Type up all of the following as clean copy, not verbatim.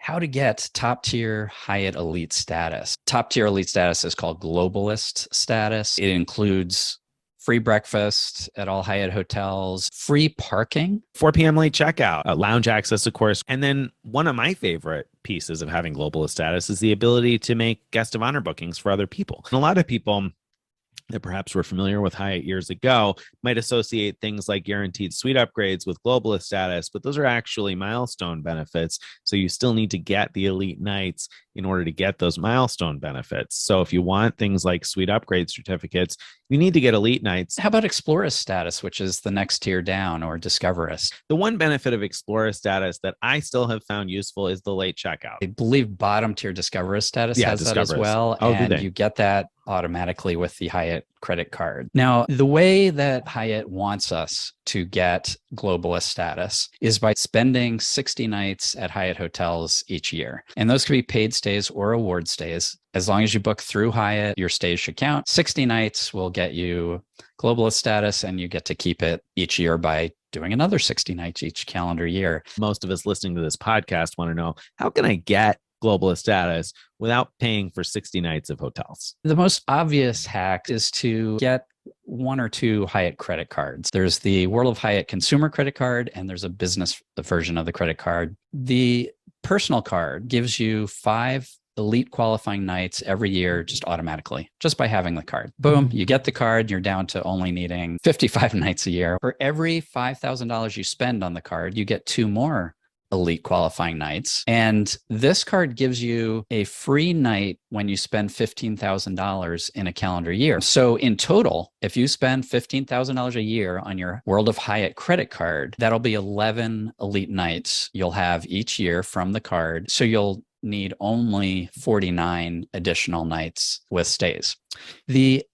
how to get top tier Hyatt elite status. Top tier elite status is called globalist status. It includes free breakfast at all Hyatt hotels, free parking, 4 p.m. late checkout, lounge access, of course. And then one of my favorite pieces of having globalist status is the ability to make guest of honor bookings for other people. And a lot of people that perhaps were familiar with Hyatt years ago might associate things like guaranteed suite upgrades with globalist status, but those are actually milestone benefits. So you still need to get the elite nights in order to get those milestone benefits. So if you want things like suite upgrade certificates, you need to get elite nights. How about Explorist status, which is the next tier down, or Discoverist? The one benefit of Explorer status that I still have found useful is the late checkout. I believe bottom tier Discoverist status has that as well. Oh, and you get that automatically with the Hyatt credit card. Now, the way that Hyatt wants us to get globalist status is by spending 60 nights at Hyatt hotels each year. And those could be paid stays or award stays. As long as you book through Hyatt, your stays should count. 60 nights will get you globalist status, and you get to keep it each year by doing another 60 nights each calendar year. Most of us listening to this podcast want to know, how can I get globalist status without paying for 60 nights of hotels? The most obvious hack is to get one or two Hyatt credit cards. There's the World of Hyatt consumer credit card, and there's a business version of the credit card. The personal card gives you 5 elite qualifying nights every year, just automatically, just by having the card. Boom, you get the card, you're down to only needing 55 nights a year. For every $5,000 you spend on the card, you get 2 more elite qualifying nights. And this card gives you a free night when you spend $15,000 in a calendar year. So in total, if you spend $15,000 a year on your World of Hyatt credit card, that'll be 11 elite nights you'll have each year from the card. So you'll need only 49 additional nights with stays. The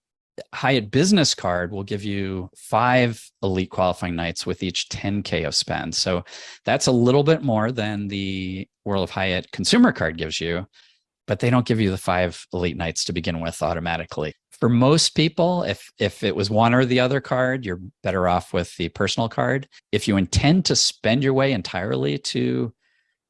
Hyatt business card will give you 5 elite qualifying nights with each 10K of spend. So that's a little bit more than the World of Hyatt consumer card gives you, but they don't give you the 5 elite nights to begin with automatically. For most people, if it was one or the other card, you're better off with the personal card. If you intend to spend your way entirely to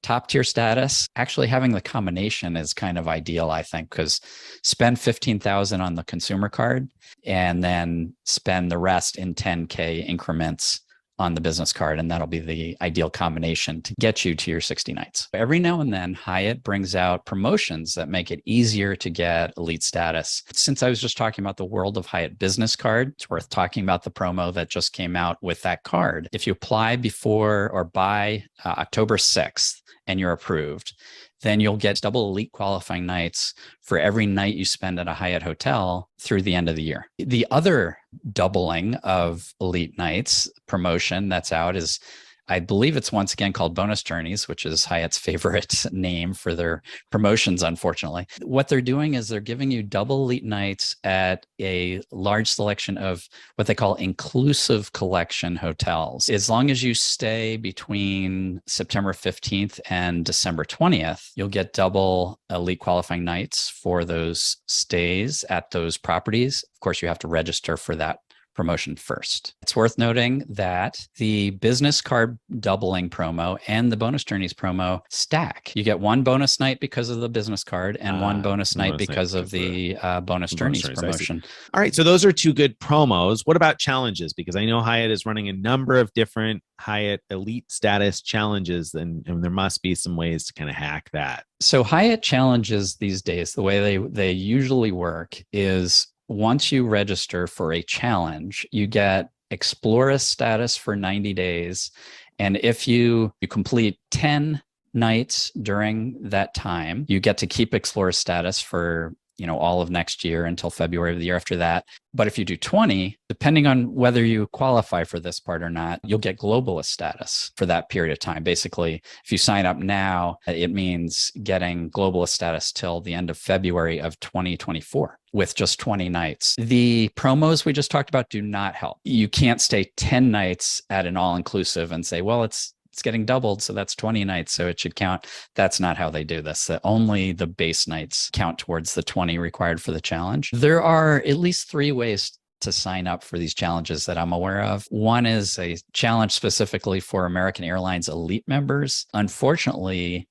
top tier status, actually having the combination is kind of ideal, I think, because spend 15,000 on the consumer card and then spend the rest in 10K increments on the business card. And that'll be the ideal combination to get you to your 60 nights. Every now and then, Hyatt brings out promotions that make it easier to get elite status. Since I was just talking about the World of Hyatt business card, it's worth talking about the promo that just came out with that card. If you apply before or by October 6th, and you're approved, then you'll get double elite qualifying nights for every night you spend at a Hyatt hotel through the end of the year. The other doubling of elite nights promotion that's out is, I believe it's once again called Bonus Journeys, which is Hyatt's favorite name for their promotions, unfortunately. What they're doing is they're giving you double elite nights at a large selection of what they call inclusive collection hotels. As long as you stay between September 15th and December 20th, you'll get double elite qualifying nights for those stays at those properties. Of course, you have to register for that promotion first. It's worth noting that the business card doubling promo and the bonus journeys promo stack. You get one bonus night because of the business card and one bonus night because of the bonus journeys promotion. All right. So those are 2 good promos. What about challenges? Because I know Hyatt is running a number of different Hyatt elite status challenges, and there must be some ways to kind of hack that. So Hyatt challenges these days, the way they usually work is, once you register for a challenge, you get Explorist status for 90 days. And if you complete 10 nights during that time, you get to keep Explorist status for all of next year until February of the year after that. But if you do 20, depending on whether you qualify for this part or not, you'll get globalist status for that period of time. Basically, if you sign up now, it means getting globalist status till the end of February of 2024 with just 20 nights. The promos we just talked about do not help. You can't stay 10 nights at an all-inclusive and say, well, it's getting doubled, so that's 20 nights, so it should count. That's not how they do this. Only the base nights count towards the 20 required for the challenge. There are at least 3 ways to sign up for these challenges that I'm aware of. One is a challenge specifically for American Airlines Elite members. Unfortunately,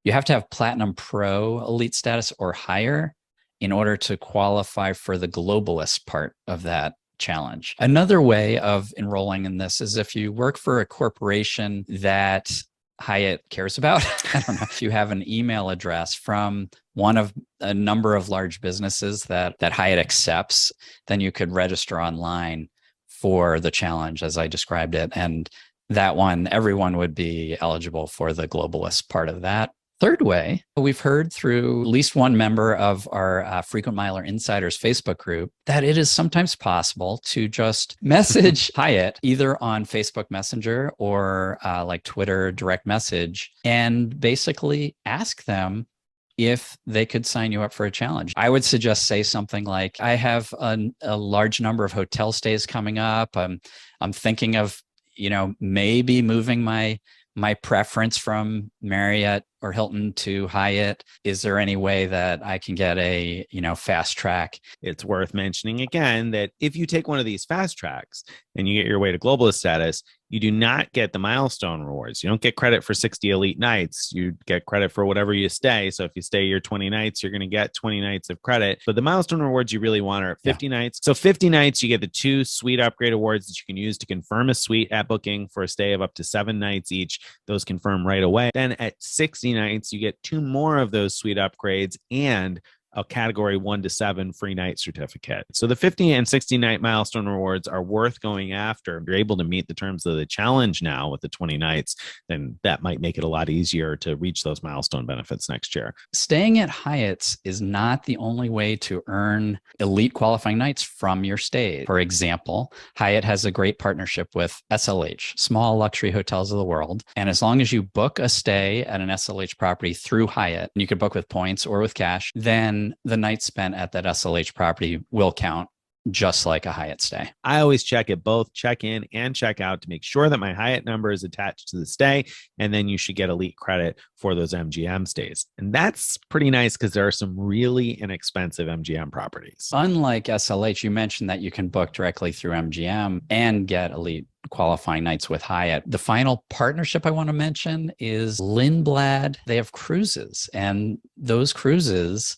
You have to have Platinum Pro elite status or higher in order to qualify for the globalist part of that challenge. Another way of enrolling in this is if you work for a corporation that Hyatt cares about. I don't know if you have an email address from one of a number of large businesses that Hyatt accepts, then you could register online for the challenge as I described it. And that one, everyone would be eligible for the globalist part of that. Third way, we've heard through at least one member of our Frequent Miler Insiders Facebook group that it is sometimes possible to just message Hyatt either on Facebook Messenger or like Twitter direct message and basically ask them if they could sign you up for a challenge. I would suggest say something like, I have a large number of hotel stays coming up. I'm thinking of, maybe moving my preference from Marriott or Hilton to Hyatt. Is there any way that I can get a, fast track? It's worth mentioning again that if you take one of these fast tracks and you get your way to globalist status, you do not get the milestone rewards. You don't get credit for 60 elite nights. You get credit for whatever you stay. So if you stay your 20 nights, you're going to get 20 nights of credit. But the milestone rewards you really want are at 50 nights. So 50 nights, you get the 2 suite upgrade awards that you can use to confirm a suite at booking for a stay of up to 7 nights each. Those confirm right away. Then at 60 nights, you get 2 more of those suite upgrades and a category 1 to 7 free night certificate. So the 50 and 60 night milestone rewards are worth going after. If you're able to meet the terms of the challenge now with the 20 nights, then that might make it a lot easier to reach those milestone benefits next year. Staying at Hyatt's is not the only way to earn elite qualifying nights from your stay. For example, Hyatt has a great partnership with SLH, Small Luxury Hotels of the World. And as long as you book a stay at an SLH property through Hyatt, and you can book with points or with cash, then the nights spent at that SLH property will count just like a Hyatt stay. I always check it both check in and check out to make sure that my Hyatt number is attached to the stay. And then you should get elite credit for those MGM stays. And that's pretty nice because there are some really inexpensive MGM properties. Unlike SLH, you mentioned that you can book directly through MGM and get elite qualifying nights with Hyatt. The final partnership I want to mention is Lindblad. They have cruises, and those cruises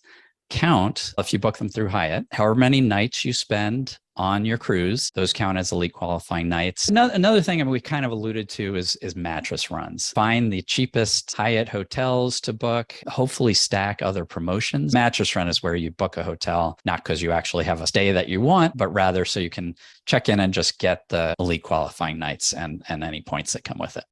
count if you book them through Hyatt. However many nights you spend on your cruise, those count as elite qualifying nights. Another thing we kind of alluded to is mattress runs. Find the cheapest Hyatt hotels to book, hopefully stack other promotions. Mattress run is where you book a hotel, not because you actually have a stay that you want, but rather so you can check in and just get the elite qualifying nights and any points that come with it.